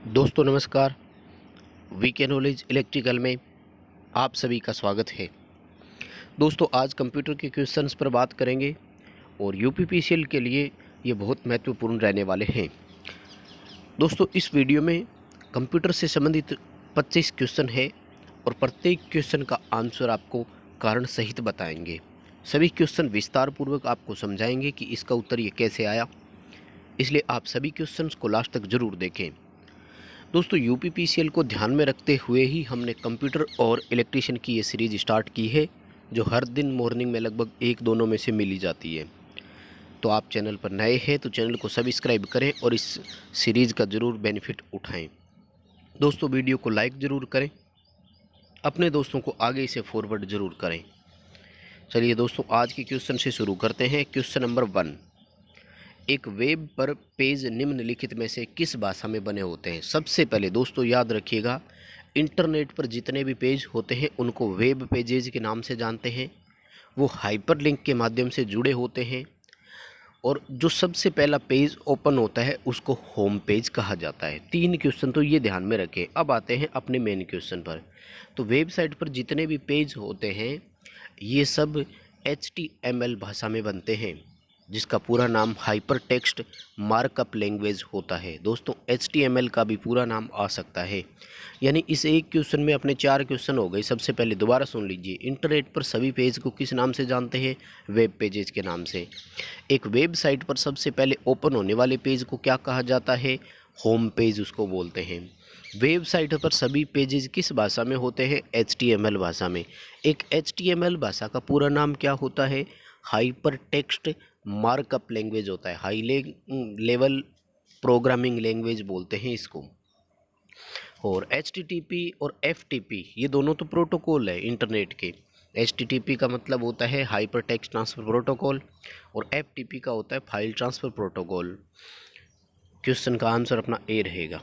दोस्तों नमस्कार। VK knowledge electrical में आप सभी का स्वागत है। दोस्तों आज कंप्यूटर के क्वेश्चंस पर बात करेंगे और यूपीपीसीएल के लिए ये बहुत महत्वपूर्ण रहने वाले हैं। दोस्तों इस वीडियो में कंप्यूटर से संबंधित 25 क्वेश्चन है और प्रत्येक क्वेश्चन का आंसर आपको कारण सहित बताएंगे। सभी क्वेश्चन विस्तार पूर्वक आपको समझाएंगे कि इसका उत्तर ये कैसे आया, इसलिए आप सभी क्वेश्चंस को लास्ट तक ज़रूर देखें। दोस्तों यूपीपीसीएल को ध्यान में रखते हुए ही हमने कंप्यूटर और इलेक्ट्रिशियन की ये सीरीज़ स्टार्ट की है, जो हर दिन मॉर्निंग में लगभग एक दोनों में से मिली जाती है। तो आप चैनल पर नए हैं तो चैनल को सब्सक्राइब करें और इस सीरीज़ का ज़रूर बेनिफिट उठाएं। दोस्तों वीडियो को लाइक ज़रूर करें, अपने दोस्तों को आगे इसे फॉरवर्ड ज़रूर करें। चलिए दोस्तों आज के क्वेश्चन से शुरू करते हैं। क्वेश्चन नंबर 1, एक वेब पर पेज निम्नलिखित में से किस भाषा में बने होते हैं। सबसे पहले दोस्तों याद रखिएगा, इंटरनेट पर जितने भी पेज होते हैं उनको वेब पेजेज के नाम से जानते हैं। वो हाइपरलिंक के माध्यम से जुड़े होते हैं और जो सबसे पहला पेज ओपन होता है उसको होम पेज कहा जाता है। 3 क्वेश्चन तो ये ध्यान में रखें। अब आते हैं अपने मेन क्वेश्चन पर। तो वेबसाइट पर जितने भी पेज होते हैं ये सब HTML भाषा में बनते हैं, जिसका पूरा नाम हाइपर टेक्स्ट मार्कअप लैंग्वेज होता है। दोस्तों HTML का भी पूरा नाम आ सकता है। यानी इस एक क्वेश्चन में अपने 4 क्वेश्चन हो गए। सबसे पहले दोबारा सुन लीजिए, इंटरनेट पर सभी पेज को किस नाम से जानते हैं? वेब पेजेज के नाम से। एक वेबसाइट पर सबसे पहले ओपन होने वाले पेज को क्या कहा जाता है? होम पेज उसको बोलते हैं। वेबसाइट पर सभी पेजेज किस भाषा में होते हैं? HTML भाषा में। एक HTML भाषा का पूरा नाम क्या होता है? हाइपर टेक्स्ट मार्कअप लैंग्वेज होता है। हाई लेवल प्रोग्रामिंग लैंग्वेज बोलते हैं इसको। और HTTP और FTP ये दोनों तो प्रोटोकॉल है इंटरनेट के। HTTP का मतलब होता है हाइपर टेक्स्ट ट्रांसफ़र प्रोटोकॉल और FTP का होता है फाइल ट्रांसफ़र प्रोटोकॉल। क्वेश्चन का आंसर अपना ए रहेगा।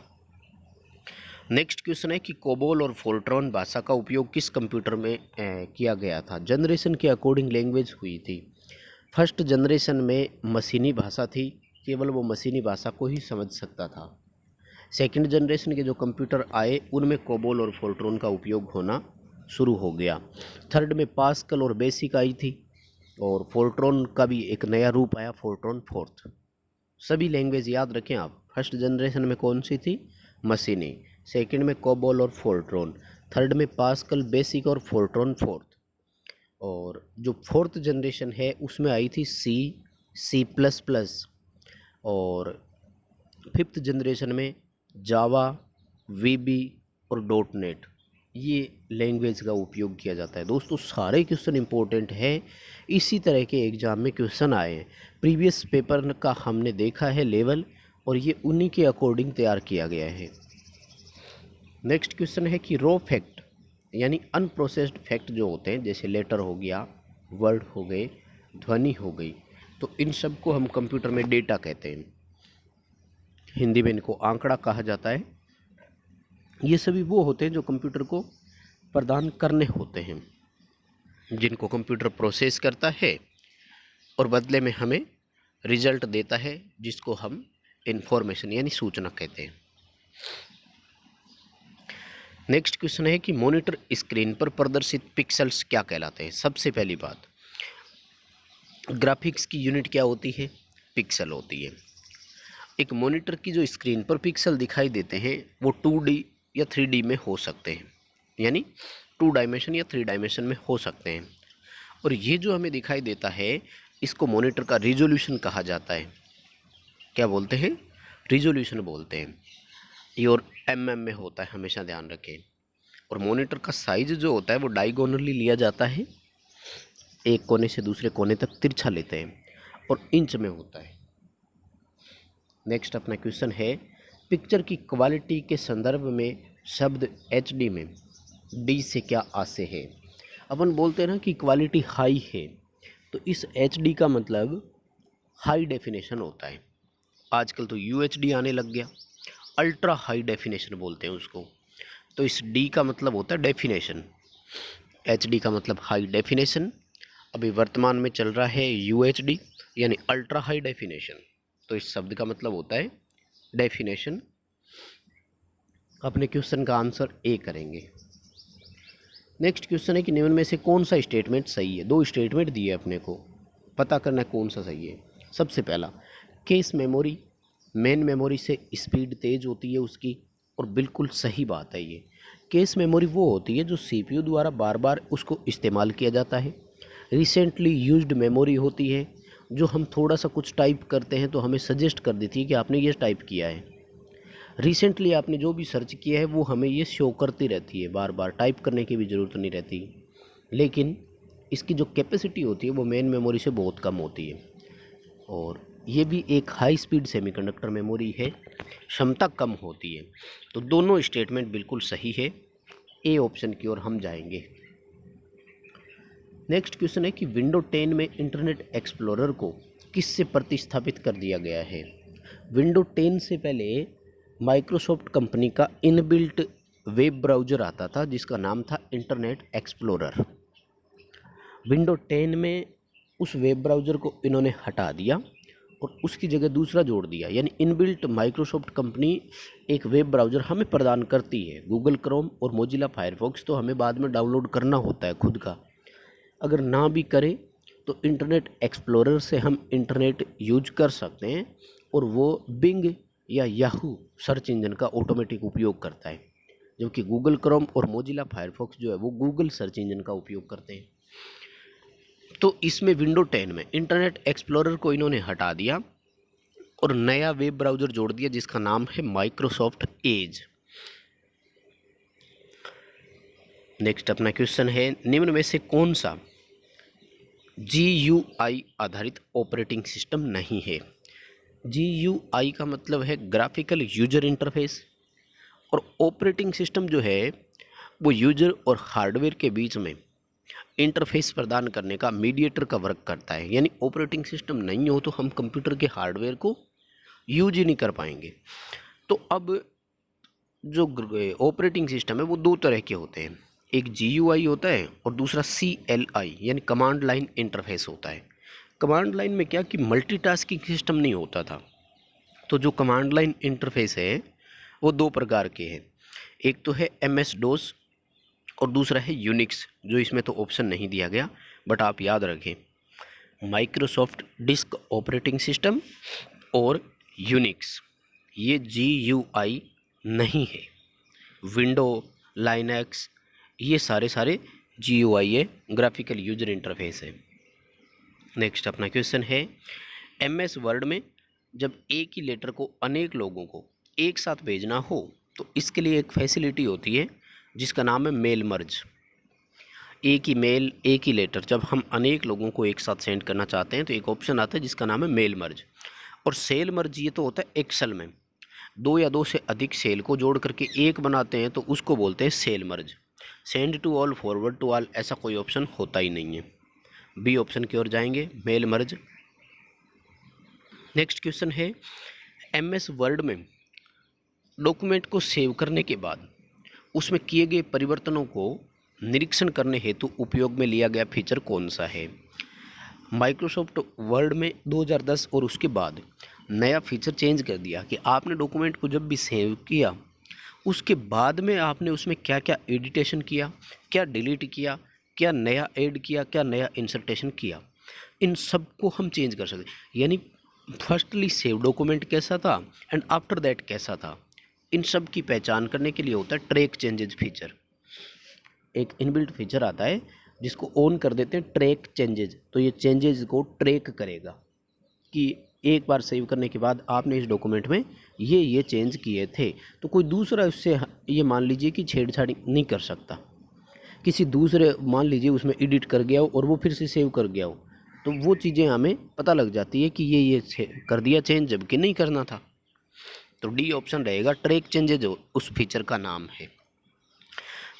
नेक्स्ट क्वेश्चन है कि कोबोल और फोर्ट्रॉन भाषा का उपयोग किस कंप्यूटर में किया गया था? जनरेशन के अकॉर्डिंग लैंग्वेज हुई थी। फर्स्ट जनरेशन में मशीनी भाषा थी, केवल वो मशीनी भाषा को ही समझ सकता था। सेकंड जनरेशन के जो कंप्यूटर आए उनमें कोबोल और फोर्ट्रॉन का उपयोग होना शुरू हो गया। थर्ड में पास्कल और बेसिक आई थी और फोर्ट्रॉन का भी एक नया रूप आया, फोर्ट्रॉन फोर्थ। सभी लैंग्वेज याद रखें आप। फर्स्ट जनरेशन में कौन सी थी? मशीनी। सेकंड में कोबोल और फोर्ट्रॉन। थर्ड में पास्कल, बेसिक और फोर्ट्रॉन फोर्थ। और जो फोर्थ जनरेशन है उसमें आई थी सी प्लस प्लस। और फिफ्थ जनरेशन में जावा, वीबी और डॉट नेट, ये लैंग्वेज का उपयोग किया जाता है। दोस्तों सारे क्वेश्चन इंपॉर्टेंट है, इसी तरह के एग्ज़ाम में क्वेश्चन आए हैं। प्रीवियस पेपर का हमने देखा है लेवल, और ये उन्हीं के अकॉर्डिंग तैयार किया गया है। नेक्स्ट क्वेश्चन है कि रॉ फैक्ट यानी अनप्रोसेस्ड फैक्ट जो होते हैं, जैसे लेटर हो गया, वर्ड हो गए, ध्वनि हो गई, तो इन सब को हम कंप्यूटर में डेटा कहते हैं। हिंदी में इनको आंकड़ा कहा जाता है। ये सभी वो होते हैं जो कंप्यूटर को प्रदान करने होते हैं, जिनको कंप्यूटर प्रोसेस करता है और बदले में हमें रिजल्ट देता है, जिसको हम इंफॉर्मेशन यानी सूचना कहते हैं। नेक्स्ट क्वेश्चन है कि मॉनिटर स्क्रीन पर प्रदर्शित पिक्सेल्स क्या कहलाते हैं? सबसे पहली बात, ग्राफिक्स की यूनिट क्या होती है? पिक्सल होती है। एक मॉनिटर की जो स्क्रीन पर पिक्सल दिखाई देते हैं वो 2D या 3D में हो सकते हैं, यानी 2 डायमेंशन या 3 डायमेंशन में हो सकते हैं। और ये जो हमें दिखाई देता है इसको मॉनिटर का रिजोल्यूशन कहा जाता है। क्या बोलते हैं? रिजोल्यूशन बोलते हैं। ये और mm में होता है, हमेशा ध्यान रखें। और मॉनिटर का साइज जो होता है वो डायगोनली लिया जाता है, एक कोने से दूसरे कोने तक तिरछा लेते हैं, और इंच में होता है। नेक्स्ट अपना क्वेश्चन है, पिक्चर की क्वालिटी के संदर्भ में शब्द HD में D से क्या आशय है? अपन बोलते हैं ना कि क्वालिटी हाई है, तो इस HD का मतलब हाई डेफिनेशन होता है। आजकल तो UHD आने लग गया, अल्ट्रा हाई डेफिनेशन बोलते हैं उसको। तो इस D का मतलब होता है डेफिनेशन, HD का मतलब हाई डेफिनेशन। अभी वर्तमान में चल रहा है UHD यानी अल्ट्रा हाई डेफिनेशन। तो इस शब्द का मतलब होता है डेफिनेशन। अपने क्वेश्चन का आंसर ए करेंगे। नेक्स्ट क्वेश्चन है कि निम्न में से कौन सा स्टेटमेंट सही है। दो स्टेटमेंट दिए अपने को, पता करना है कौन सा सही है। सबसे पहला, केस मेमोरी मेन मेमोरी से स्पीड तेज़ होती है उसकी, और बिल्कुल सही बात है ये। केस मेमोरी वो होती है जो सीपीयू द्वारा बार बार उसको इस्तेमाल किया जाता है। रिसेंटली यूज्ड मेमोरी होती है जो हम थोड़ा सा कुछ टाइप करते हैं तो हमें सजेस्ट कर देती है कि आपने ये टाइप किया है। रिसेंटली आपने जो भी सर्च किया है वो हमें ये शो करती रहती है, बार बार टाइप करने की भी ज़रूरत नहीं रहती। लेकिन इसकी जो कैपेसिटी होती है वो मेन मेमोरी से बहुत कम होती है, और ये भी एक हाई स्पीड सेमीकंडक्टर मेमोरी है, क्षमता कम होती है। तो दोनों स्टेटमेंट बिल्कुल सही है, ए ऑप्शन की ओर हम जाएंगे। नेक्स्ट क्वेश्चन है कि विंडो 10 में इंटरनेट एक्सप्लोरर को किससे प्रतिस्थापित कर दिया गया है। विंडो 10 से पहले माइक्रोसॉफ्ट कंपनी का इनबिल्ट वेब ब्राउज़र आता था जिसका नाम था इंटरनेट एक्सप्लोरर। विंडो 10 में उस वेब ब्राउज़र को इन्होंने हटा दिया और उसकी जगह दूसरा जोड़ दिया, यानी इनबिल्ट माइक्रोसॉफ्ट कंपनी एक वेब ब्राउज़र हमें प्रदान करती है। गूगल क्रोम और मोजिला फायरफॉक्स तो हमें बाद में डाउनलोड करना होता है खुद का, अगर ना भी करें तो इंटरनेट एक्सप्लोरर से हम इंटरनेट यूज कर सकते हैं, और वो बिंग या याहू सर्च इंजन का ऑटोमेटिक उपयोग करता है, जबकि गूगल क्रोम और मोजिला फायरफॉक्स जो है वो गूगल सर्च इंजन का उपयोग करते हैं। तो इसमें विंडो 10 में इंटरनेट एक्सप्लोरर को इन्होंने हटा दिया और नया वेब ब्राउज़र जोड़ दिया जिसका नाम है माइक्रोसॉफ्ट एज। नेक्स्ट अपना क्वेश्चन है, निम्न में से कौन सा GUI आधारित ऑपरेटिंग सिस्टम नहीं है। GUI का मतलब है ग्राफिकल यूजर इंटरफेस, और ऑपरेटिंग सिस्टम जो है वो यूजर और हार्डवेयर के बीच में इंटरफेस प्रदान करने का मीडिएटर का वर्क करता है। यानी ऑपरेटिंग सिस्टम नहीं हो तो हम कंप्यूटर के हार्डवेयर को यूज ही नहीं कर पाएंगे। तो अब जो ऑपरेटिंग सिस्टम है वो दो तरह के होते हैं, एक GUI होता है और दूसरा CLI यानी कमांड लाइन इंटरफेस होता है। कमांड लाइन में क्या कि मल्टीटास्किंग सिस्टम नहीं होता था। तो जो कमांड लाइन इंटरफेस है वो दो प्रकार के हैं, एक तो है MS DOS और दूसरा है यूनिक्स, जो इसमें तो ऑप्शन नहीं दिया गया, बट आप याद रखें माइक्रोसॉफ्ट डिस्क ऑपरेटिंग सिस्टम और यूनिक्स, ये GUI नहीं है। विंडो, लाइनक्स, ये सारे GUI है, ग्राफिकल यूजर इंटरफेस है। नेक्स्ट अपना क्वेश्चन है, MS वर्ड में जब एक ही लेटर को अनेक लोगों को एक साथ भेजना हो तो इसके लिए एक फैसिलिटी होती है जिसका नाम है मेल मर्ज। एक ही मेल, एक ही लेटर जब हम अनेक लोगों को एक साथ सेंड करना चाहते हैं तो एक ऑप्शन आता है जिसका नाम है मेल मर्ज। और सेल मर्ज ये तो होता है एक्सेल में, दो या दो से अधिक सेल को जोड़ करके एक बनाते हैं तो उसको बोलते हैं cell merge. Send to all, forward to all ऐसा कोई ऑप्शन होता ही नहीं है। बी ऑप्शन की ओर जाएंगे, मेल मर्ज। नेक्स्ट क्वेश्चन है, MS वर्ड में डॉक्यूमेंट को सेव करने के बाद उसमें किए गए परिवर्तनों को निरीक्षण करने हेतु उपयोग में लिया गया फीचर कौन सा है। माइक्रोसॉफ्ट वर्ड में 2010 और उसके बाद नया फीचर चेंज कर दिया कि आपने डॉक्यूमेंट को जब भी सेव किया उसके बाद में आपने उसमें क्या क्या एडिटेशन किया, क्या डिलीट किया, क्या नया ऐड किया, क्या नया इंसर्टेशन किया, इन सब को हम चेंज कर सकते। यानी फर्स्टली सेव डॉक्यूमेंट कैसा था एंड आफ्टर दैट कैसा था, इन सब की पहचान करने के लिए होता है ट्रैक चेंजेज फीचर। एक इनबिल्ट फीचर आता है जिसको ऑन कर देते हैं ट्रैक चेंजेज, तो ये चेंजेज को ट्रैक करेगा कि एक बार सेव करने के बाद आपने इस डॉक्यूमेंट में ये चेंज किए थे, तो कोई दूसरा उससे ये मान लीजिए कि छेड़छाड़ नहीं कर सकता। किसी दूसरे मान लीजिए उसमें एडिट कर गया हो और वो फिर से सेव कर गया हो, तो वो चीज़ें हमें पता लग जाती है कि ये कर दिया चेंज जबकि नहीं करना था। तो डी ऑप्शन रहेगा, ट्रैक चेंजेज उस फीचर का नाम है।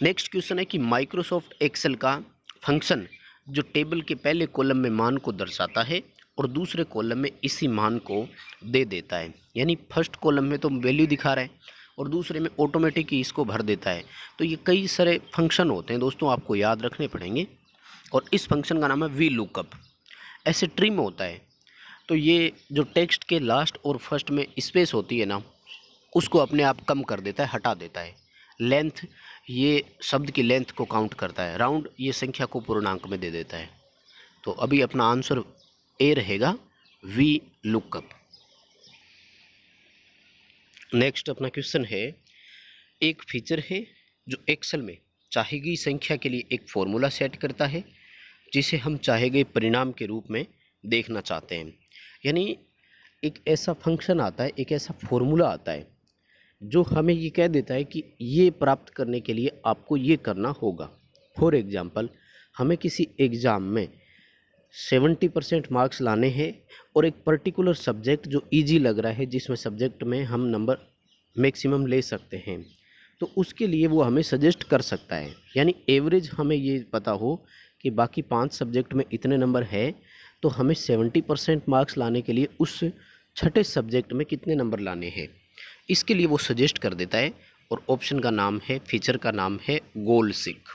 नेक्स्ट क्वेश्चन है कि माइक्रोसॉफ्ट एक्सेल का फंक्शन जो टेबल के पहले कॉलम में मान को दर्शाता है और दूसरे कॉलम में इसी मान को दे देता है। यानी फर्स्ट कॉलम में तो वैल्यू दिखा रहा है और दूसरे में ऑटोमेटिक ही इसको भर देता है। तो ये कई सारे फंक्शन होते हैं दोस्तों, आपको याद रखने पड़ेंगे, और इस फंक्शन का नाम है वी लुकअप। ऐसे ट्रिम होता है, तो ये जो टेक्स्ट के लास्ट और फर्स्ट में स्पेस होती है ना, उसको अपने आप कम कर देता है, हटा देता है। लेंथ ये शब्द की लेंथ को काउंट करता है। राउंड ये संख्या को पूर्णांक में दे देता है। तो अभी अपना आंसर ए रहेगा, वी लुकअप। नेक्स्ट अपना क्वेश्चन है, एक फीचर है जो एक्सेल में चाही गई संख्या के लिए एक फॉर्मूला सेट करता है जिसे हम चाहे गए परिणाम के रूप में देखना चाहते हैं। यानी एक ऐसा फंक्शन आता है, एक ऐसा फॉर्मूला आता है जो हमें ये कह देता है कि ये प्राप्त करने के लिए आपको ये करना होगा। फॉर एग्जांपल, हमें किसी एग्ज़ाम में 70% मार्क्स लाने हैं और एक पर्टिकुलर सब्जेक्ट जो इजी लग रहा है, जिसमें सब्जेक्ट में हम नंबर मैक्सिमम ले सकते हैं, तो उसके लिए वो हमें सजेस्ट कर सकता है। यानी एवरेज हमें ये पता हो कि बाकी 5 सब्जेक्ट में इतने नंबर है, तो हमें 70% मार्क्स लाने के लिए उस छठे सब्जेक्ट में कितने नंबर लाने हैं, इसके लिए वो सजेस्ट कर देता है। और ऑप्शन का नाम है, फीचर का नाम है गोल सीक।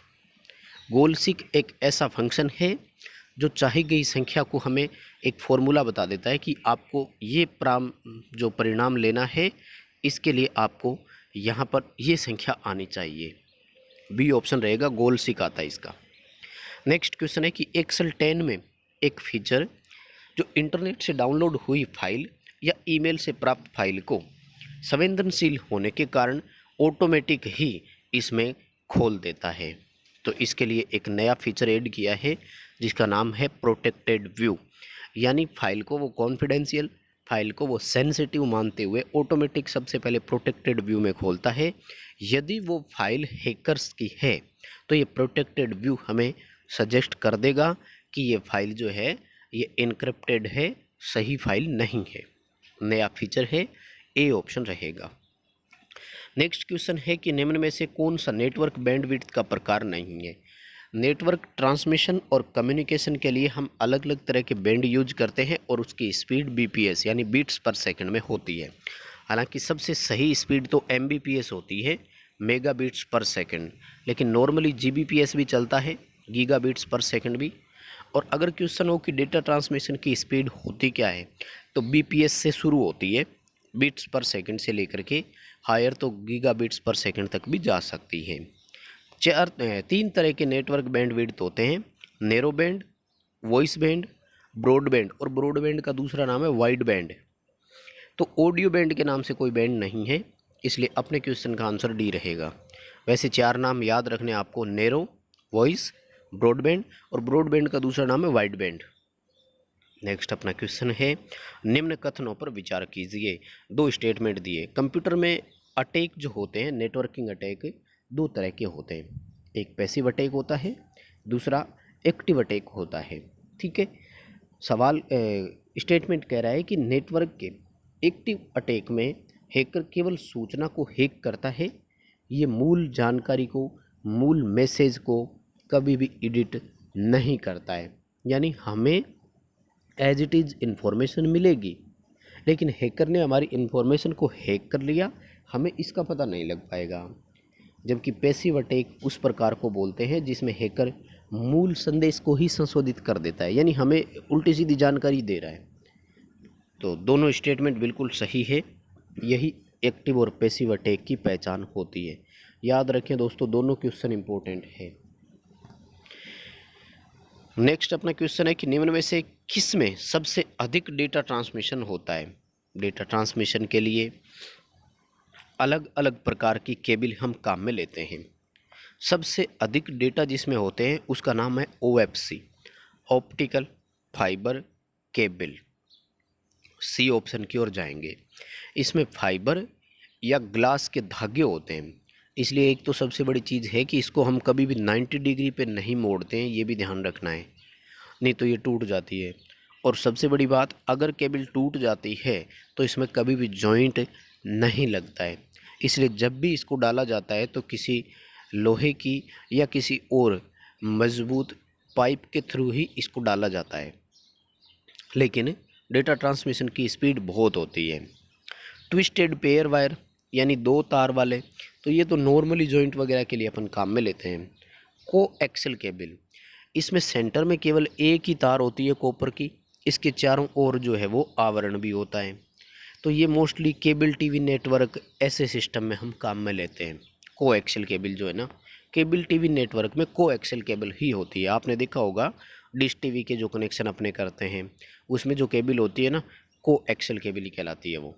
गोल सीक एक ऐसा फंक्शन है जो चाही गई संख्या को हमें एक फॉर्मूला बता देता है कि आपको ये जो परिणाम लेना है, इसके लिए आपको यहाँ पर ये संख्या आनी चाहिए। बी ऑप्शन रहेगा, गोल सीक आता है इसका। नेक्स्ट क्वेश्चन है कि एक्सेल 10 में एक फीचर जो इंटरनेट से डाउनलोड हुई फाइल या ईमेल से प्राप्त फाइल को संवेदनशील होने के कारण ऑटोमेटिक ही इसमें खोल देता है। तो इसके लिए एक नया फीचर ऐड किया है जिसका नाम है प्रोटेक्टेड व्यू। यानी फाइल को वो कॉन्फिडेंशियल, फाइल को वो सेंसिटिव मानते हुए ऑटोमेटिक सबसे पहले प्रोटेक्टेड व्यू में खोलता है। यदि वो फाइल हैकर्स की है तो ये प्रोटेक्टेड व्यू हमें सजेस्ट कर देगा कि ये फाइल जो है ये इनक्रिप्टेड है, सही फाइल नहीं है। नया फीचर है, ए ऑप्शन रहेगा। नेक्स्ट क्वेश्चन है कि निम्न में से कौन सा नेटवर्क बैंडविड्थ का प्रकार नहीं है। नेटवर्क ट्रांसमिशन और कम्युनिकेशन के लिए हम अलग अलग तरह के बैंड यूज करते हैं और उसकी स्पीड बीपीएस यानी बीट्स पर सेकंड में होती है। हालांकि सबसे सही स्पीड तो एमबीपीएस होती है, मेगा बीट्स पर सेकंड, लेकिन नॉर्मली जीबीपीएस भी चलता है, गीगा बीट्स पर सेकंड भी। और अगर क्वेश्चन हो कि डेटा ट्रांसमिशन की स्पीड होती क्या है, तो बीपीएस से शुरू होती है, बीट्स पर सेकंड से लेकर के हायर तो गीगा बीट्स पर सेकंड तक भी जा सकती है। 3 तरह के नेटवर्क बैंडविड्थ होते हैं, narrow band, voice band, broadband, और ब्रॉडबैंड का दूसरा नाम है वाइड बैंड। तो ऑडियो बैंड के नाम से कोई बैंड नहीं है, इसलिए अपने क्वेश्चन का आंसर डी रहेगा। वैसे 4 नाम याद रखने आपको, नैरो, वॉइस, ब्रॉडबैंड, और ब्रॉडबैंड का दूसरा नाम है वाइड बैंड। नेक्स्ट अपना क्वेश्चन है, निम्न कथनों पर विचार कीजिए। 2 स्टेटमेंट दिए। कंप्यूटर में अटैक जो होते हैं, नेटवर्किंग अटैक 2 तरह के होते हैं, एक पैसिव अटैक होता है, दूसरा एक्टिव अटैक होता है। ठीक है, सवाल स्टेटमेंट कह रहा है कि नेटवर्क के एक्टिव अटैक में हैकर केवल सूचना को हैक करता है, ये मूल जानकारी को, मूल मैसेज को कभी भी एडिट नहीं करता है। यानी हमें एज इट इज़ इन्फॉर्मेशन मिलेगी, लेकिन हैकर ने हमारी इन्फॉर्मेशन को हैक कर लिया, हमें इसका पता नहीं लग पाएगा। जबकि पैसिव अटैक उस प्रकार को बोलते हैं जिसमें हैकर मूल संदेश को ही संशोधित कर देता है, यानी हमें उल्टी सीधी जानकारी दे रहा है। तो दोनों स्टेटमेंट बिल्कुल सही है, यही एक्टिव और पैसिव अटैक की पहचान होती है। याद रखें दोस्तों, दोनों क्वेश्चन इंपॉर्टेंट है। नेक्स्ट अपना क्वेश्चन है कि निम्न में से किस में सबसे अधिक डेटा ट्रांसमिशन होता है। डेटा ट्रांसमिशन के लिए अलग अलग प्रकार की केबल हम काम में लेते हैं। सबसे अधिक डेटा जिसमें होते हैं उसका नाम है OFC, optical fibre cable. C option की ओर जाएंगे। इसमें फाइबर या ग्लास के धागे होते हैं, इसलिए एक तो सबसे बड़ी चीज़ है कि इसको हम कभी भी 90 डिग्री पे नहीं मोड़ते हैं, ये भी ध्यान रखना है, नहीं तो ये टूट जाती है। और सबसे बड़ी बात, अगर केबल टूट जाती है तो इसमें कभी भी जॉइंट नहीं लगता है, इसलिए जब भी इसको डाला जाता है तो किसी लोहे की या किसी और मजबूत पाइप के थ्रू ही इसको डाला जाता है। लेकिन डेटा ट्रांसमिशन की स्पीड बहुत होती है। ट्विस्टेड पेयर वायर यानी 2 तार वाले, तो ये तो नॉर्मली जॉइंट वगैरह के लिए अपन काम में लेते हैं। कोएक्सियल केबल, इसमें सेंटर में केवल एक ही तार होती है कॉपर की, इसके चारों ओर जो है वो आवरण भी होता है। तो ये मोस्टली केबल टीवी नेटवर्क ऐसे सिस्टम में हम काम में लेते हैं। कोएक्सियल केबल जो है ना, केबल टीवी नेटवर्क में कोएक्सियल केबल ही होती है। आपने देखा होगा डिश टीवी के जो कनेक्शन अपने करते हैं उसमें जो केबल होती है ना, कोएक्सियल केबल ही कहलाती है वो।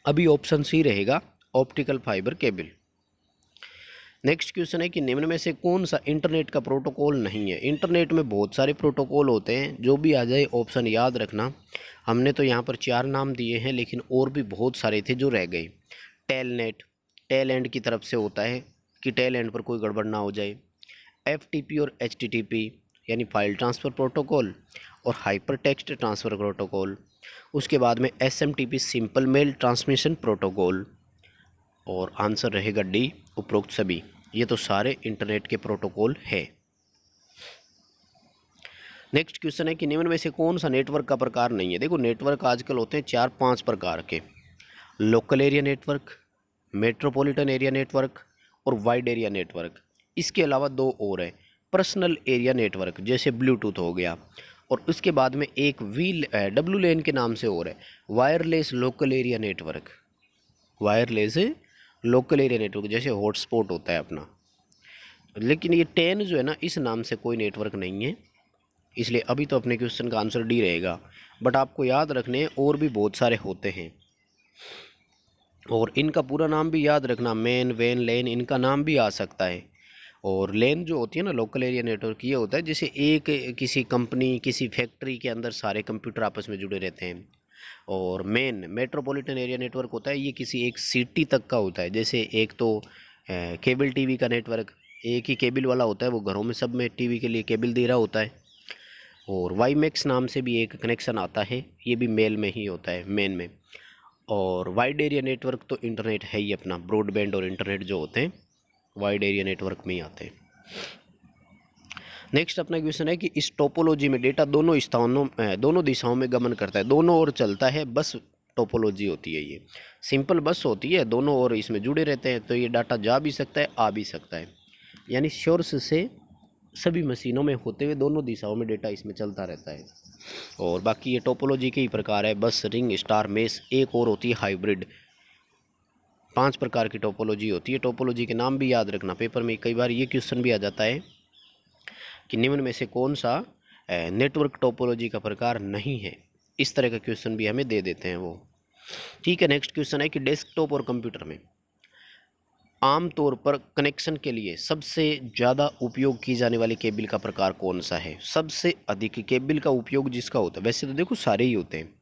अभी ऑप्शन सी रहेगा, optical fibre cable. Next question है कि निम्न में से कौन सा इंटरनेट का प्रोटोकॉल नहीं है। इंटरनेट में बहुत सारे प्रोटोकॉल होते हैं, जो भी आ जाए ऑप्शन याद रखना। हमने तो यहाँ पर 4 नाम दिए हैं, लेकिन और भी बहुत सारे थे जो रह गए। टेलनेट, टेल एंड की तरफ से होता है कि टेल एंड पर कोई गड़बड़ ना हो जाए। एफटीपी और एचटीटीपी यानी फाइल ट्रांसफ़र प्रोटोकॉल और हाइपर टेक्स्ट ट्रांसफ़र प्रोटोकॉल। उसके बाद में SMTP simple mail transmission protocol. और आंसर रहेगा डी, उपरोक्त सभी। ये तो सारे इंटरनेट के प्रोटोकॉल है। नेक्स्ट क्वेश्चन है कि निम्न में से कौन सा नेटवर्क का प्रकार नहीं है। देखो नेटवर्क आजकल होते हैं 4-5 प्रकार के। Local area network, metropolitan area network और वाइड एरिया नेटवर्क। इसके अलावा 2 और है, पर्सनल एरिया नेटवर्क जैसे ब्लूटूथ हो गया, और उसके बाद में एक डब्ल्यू लेन के नाम से और है, wireless local area network. Wireless local area network जैसे हॉटस्पॉट होता है अपना। लेकिन ये 10 जो है ना, इस नाम से कोई नेटवर्क नहीं है, इसलिए अभी तो अपने क्वेश्चन का आंसर डी रहेगा। बट आपको याद रखने और भी बहुत सारे होते हैं, और इनका पूरा नाम भी याद रखना। मेन, वेन, लेन, इनका नाम भी आ सकता है। और लेन जो होती है ना, लोकल एरिया नेटवर्क, ये होता है जैसे एक किसी कंपनी, किसी फैक्ट्री के अंदर सारे कंप्यूटर आपस में जुड़े रहते हैं। और मेन मेट्रोपॉलिटन एरिया नेटवर्क होता है, ये किसी एक सिटी तक का होता है। जैसे एक तो केबल टीवी का नेटवर्क, एक ही केबल वाला होता है, वो घरों में सब में टीवी के लिए केबल दे रहा होता है। और वाईमैक्स नाम से भी एक कनेक्शन आता है, ये भी मेल में ही होता है, मेन में। और वाइड एरिया नेटवर्क तो इंटरनेट है ही अपना, ब्रॉडबैंड और इंटरनेट जो होते हैं वाइड एरिया नेटवर्क में ही आते हैं। नेक्स्ट अपना क्वेश्चन है कि इस टोपोलॉजी में डेटा दोनों दिशाओं में गमन करता है, दोनों ओर चलता है, बस टोपोलॉजी होती है ये। सिंपल बस होती है, दोनों ओर इसमें जुड़े रहते हैं, तो ये डाटा जा भी सकता है, आ भी सकता है। यानी सोर्स से सभी मशीनों में होते हुए दोनों दिशाओं में डेटा इसमें चलता रहता है। और बाकी ये टोपोलॉजी के ही प्रकार है, बस, रिंग, स्टार, मेश। एक और होती है हाइब्रिड। 5 प्रकार की टोपोलॉजी होती है। टोपोलॉजी के नाम भी याद रखना, पेपर में कई बार ये क्वेश्चन भी आ जाता है कि निम्न में से कौन सा नेटवर्क टोपोलॉजी का प्रकार नहीं है। इस तरह का क्वेश्चन भी हमें दे देते हैं वो। ठीक है, नेक्स्ट क्वेश्चन है कि डेस्कटॉप और कंप्यूटर में आमतौर पर कनेक्शन के लिए सबसे ज़्यादा उपयोग की जाने वाली केबल का प्रकार कौन सा है। सबसे अधिक केबल का उपयोग जिसका होता है, वैसे तो देखो सारे ही होते हैं,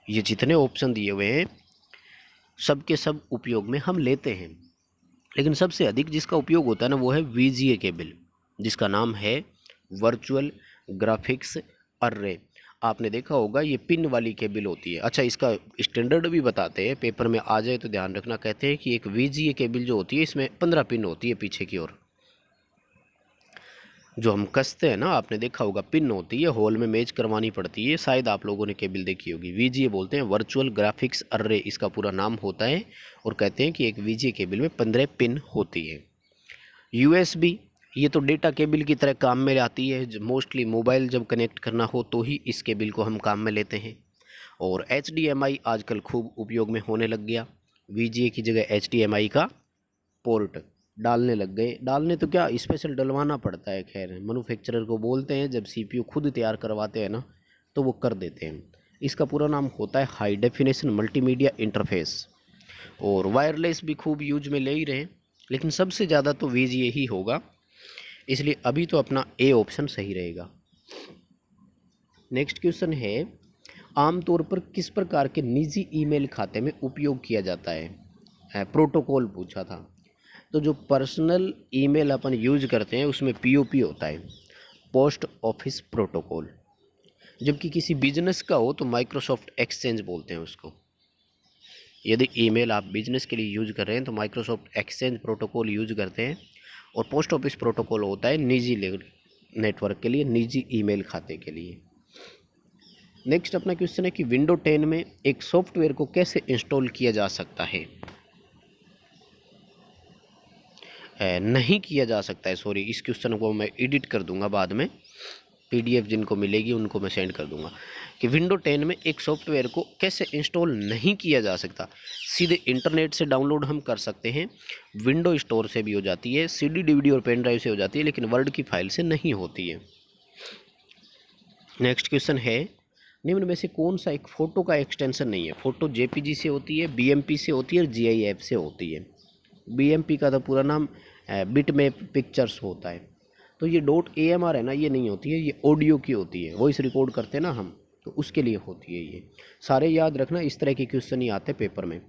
ये जितने ऑप्शन दिए हुए हैं सबके सब उपयोग में हम लेते हैं, लेकिन सबसे अधिक जिसका उपयोग होता है ना, वो है वीजीए केबल, जिसका नाम है वर्चुअल ग्राफिक्स अर्रे। आपने देखा होगा ये पिन वाली केबल होती है। अच्छा, इसका स्टैंडर्ड भी बताते हैं, पेपर में आ जाए तो ध्यान रखना। कहते हैं कि एक वीजीए केबल जो होती है इसमें 15 पिन होती है पीछे की ओर, जो हम कसते हैं ना, आपने देखा होगा पिन होती है, हॉल में मैच करवानी पड़ती है, शायद आप लोगों ने केबल देखी होगी। वीजीए बोलते हैं, वर्चुअल ग्राफिक्स अर्रे इसका पूरा नाम होता है। और कहते हैं कि एक वीजीए केबल में 15 पिन होती है। यूएसबी, ये तो डेटा केबल की तरह काम में आती है, मोस्टली मोबाइल जब कनेक्ट करना हो तो ही इस केबल को हम काम में लेते हैं। और HDMI आजकल खूब उपयोग में होने लग गया, वीजीए की जगह HDMI का पोर्ट डालने लग गए। डालने तो क्या, स्पेशल डलवाना पड़ता है, खैर मैन्युफैक्चरर को बोलते हैं, जब CPU खुद तैयार करवाते हैं ना तो वो कर देते हैं। इसका पूरा नाम होता है हाई डेफिनेशन मल्टीमीडिया इंटरफेस। और वायरलेस भी खूब यूज में ले ही रहे हैं, लेकिन सबसे ज़्यादा तो वीजीए ही होगा, इसलिए अभी तो अपना ए ऑप्शन सही रहेगा। नेक्स्ट क्वेश्चन है, आमतौर पर किस प्रकार के निजी ईमेल खाते में उपयोग किया जाता है। प्रोटोकॉल पूछा था, तो जो पर्सनल ईमेल अपन यूज करते हैं उसमें POP होता है, पोस्ट ऑफिस प्रोटोकॉल। जबकि किसी बिजनेस का हो तो माइक्रोसॉफ्ट एक्सचेंज बोलते हैं उसको। यदि ईमेल आप बिजनेस के लिए यूज कर रहे हैं तो माइक्रोसॉफ्ट एक्सचेंज प्रोटोकॉल यूज करते हैं। और पोस्ट ऑफिस प्रोटोकॉल होता है निजी नेटवर्क के लिए, निजी ईमेल खाते के लिए। नेक्स्ट अपना क्वेश्चन है कि विंडो 10 में एक सॉफ्टवेयर को कैसे इंस्टॉल किया जा सकता है। नहीं किया जा सकता है, सॉरी, इस क्वेश्चन को मैं एडिट कर दूंगा बाद में। PDF जिनको मिलेगी उनको मैं सेंड कर दूंगा कि विंडो 10 में एक सॉफ्टवेयर को कैसे इंस्टॉल नहीं किया जा सकता। सीधे इंटरनेट से डाउनलोड हम कर सकते हैं, विंडो स्टोर से भी हो जाती है, CD DVD और पेन ड्राइव से हो जाती है, लेकिन वर्ड की फाइल से नहीं होती है। नेक्स्ट क्वेश्चन है, निम्न में से कौन सा एक फ़ोटो का एक्सटेंशन नहीं है? फ़ोटो JPG से होती है, BMP से होती है और GIF से होती है। BMP का तो पूरा नाम बिटमैप पिक्चर्स होता है। तो ये .amr है ना, ये नहीं होती है, ये ऑडियो की होती है, वॉइस रिकॉर्ड करते हैं ना हम, तो उसके लिए होती है ये। सारे याद रखना, इस तरह के क्वेश्चन ही आते हैं पेपर में।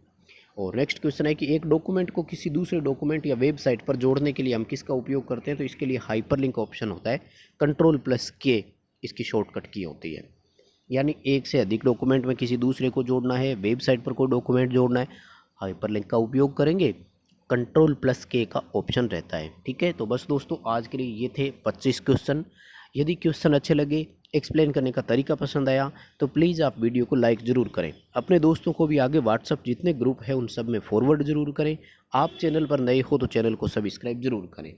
और नेक्स्ट क्वेश्चन है कि एक डॉक्यूमेंट को किसी दूसरे डॉक्यूमेंट या वेबसाइट पर जोड़ने के लिए हम किसका उपयोग करते हैं? तो इसके लिए हाइपरलिंक ऑप्शन होता है, Ctrl+K इसकी शॉर्टकट की होती है। यानी एक से अधिक डॉक्यूमेंट में किसी दूसरे को जोड़ना है, वेबसाइट पर कोई डॉक्यूमेंट जोड़ना है, हाइपरलिंक का उपयोग करेंगे, Ctrl+K का ऑप्शन रहता है। ठीक है, तो बस दोस्तों आज के लिए ये थे 25 क्वेश्चन। यदि क्वेश्चन अच्छे लगे, एक्सप्लेन करने का तरीका पसंद आया, तो प्लीज़ आप वीडियो को लाइक ज़रूर करें। अपने दोस्तों को भी आगे व्हाट्सअप जितने ग्रुप है उन सब में फॉरवर्ड ज़रूर करें। आप चैनल पर नए हो तो चैनल को सब्सक्राइब ज़रूर करें।